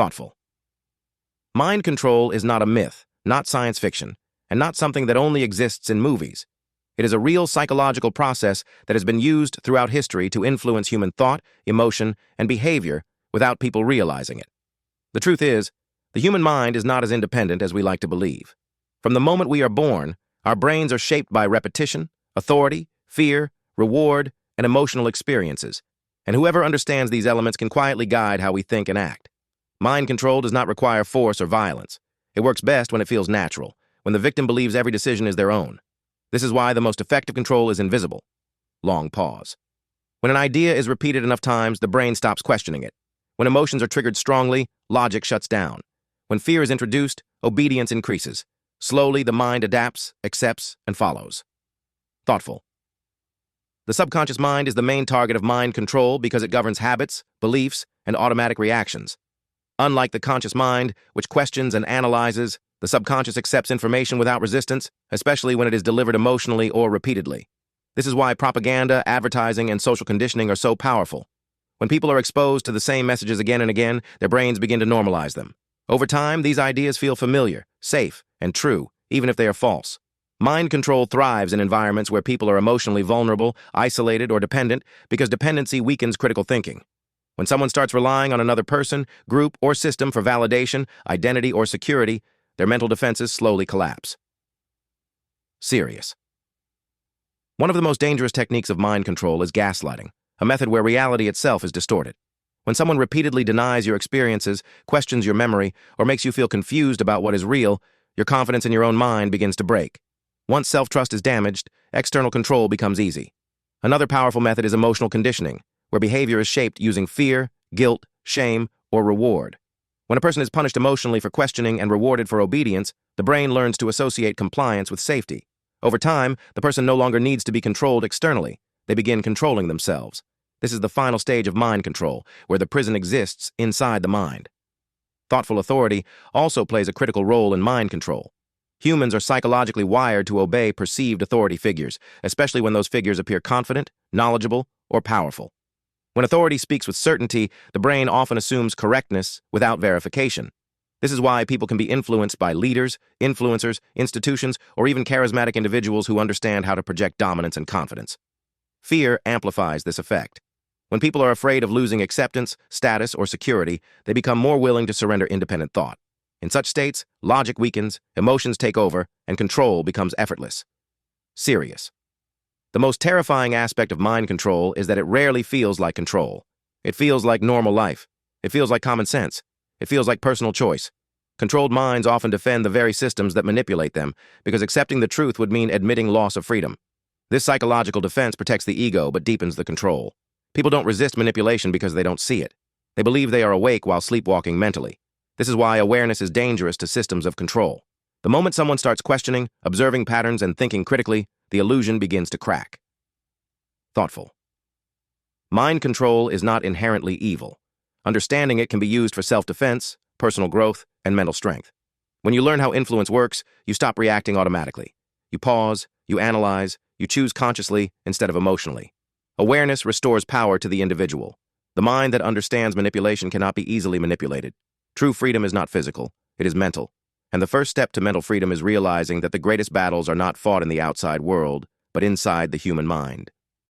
Thoughtful. Mind control is not a myth, not science fiction, and not something that only exists in movies. It is a real psychological process that has been used throughout history to influence human thought, emotion, and behavior without people realizing it. The truth is, the human mind is not as independent as we like to believe. From the moment we are born, our brains are shaped by repetition, authority, fear, reward, and emotional experiences, and whoever understands these elements can quietly guide how we think and act. Mind control does not require force or violence. It works best when it feels natural, when the victim believes every decision is their own. This is why the most effective control is invisible. Long pause. When an idea is repeated enough times, the brain stops questioning it. When emotions are triggered strongly, logic shuts down. When fear is introduced, obedience increases. Slowly, the mind adapts, accepts, and follows. Thoughtful. The subconscious mind is the main target of mind control because it governs habits, beliefs, and automatic reactions. Unlike the conscious mind, which questions and analyzes, the subconscious accepts information without resistance, especially when it is delivered emotionally or repeatedly. This is why propaganda, advertising, and social conditioning are so powerful. When people are exposed to the same messages again and again, their brains begin to normalize them. Over time, these ideas feel familiar, safe, and true, even if they are false. Mind control thrives in environments where people are emotionally vulnerable, isolated, or dependent because dependency weakens critical thinking. When someone starts relying on another person, group, or system for validation, identity, or security, their mental defenses slowly collapse. Serious. One of the most dangerous techniques of mind control is gaslighting, a method where reality itself is distorted. When someone repeatedly denies your experiences, questions your memory, or makes you feel confused about what is real, your confidence in your own mind begins to break. Once self-trust is damaged, external control becomes easy. Another powerful method is emotional conditioning, where behavior is shaped using fear, guilt, shame, or reward. When a person is punished emotionally for questioning and rewarded for obedience, the brain learns to associate compliance with safety. Over time, the person no longer needs to be controlled externally. They begin controlling themselves. This is the final stage of mind control, where the prison exists inside the mind. Thoughtful authority also plays a critical role in mind control. Humans are psychologically wired to obey perceived authority figures, especially when those figures appear confident, knowledgeable, or powerful. When authority speaks with certainty, the brain often assumes correctness without verification. This is why people can be influenced by leaders, influencers, institutions, or even charismatic individuals who understand how to project dominance and confidence. Fear amplifies this effect. When people are afraid of losing acceptance, status, or security, they become more willing to surrender independent thought. In such states, logic weakens, emotions take over, and control becomes effortless. Serious. The most terrifying aspect of mind control is that it rarely feels like control. It feels like normal life. It feels like common sense. It feels like personal choice. Controlled minds often defend the very systems that manipulate them, because accepting the truth would mean admitting loss of freedom. This psychological defense protects the ego but deepens the control. People don't resist manipulation because they don't see it. They believe they are awake while sleepwalking mentally. This is why awareness is dangerous to systems of control. The moment someone starts questioning, observing patterns, and thinking critically, the illusion begins to crack. Thoughtful. Mind control is not inherently evil. Understanding it can be used for self-defense, personal growth, and mental strength. When you learn how influence works, you stop reacting automatically. You pause, you analyze, you choose consciously instead of emotionally. Awareness restores power to the individual. The mind that understands manipulation cannot be easily manipulated. True freedom is not physical, it is mental. And the first step to mental freedom is realizing that the greatest battles are not fought in the outside world, but inside the human mind.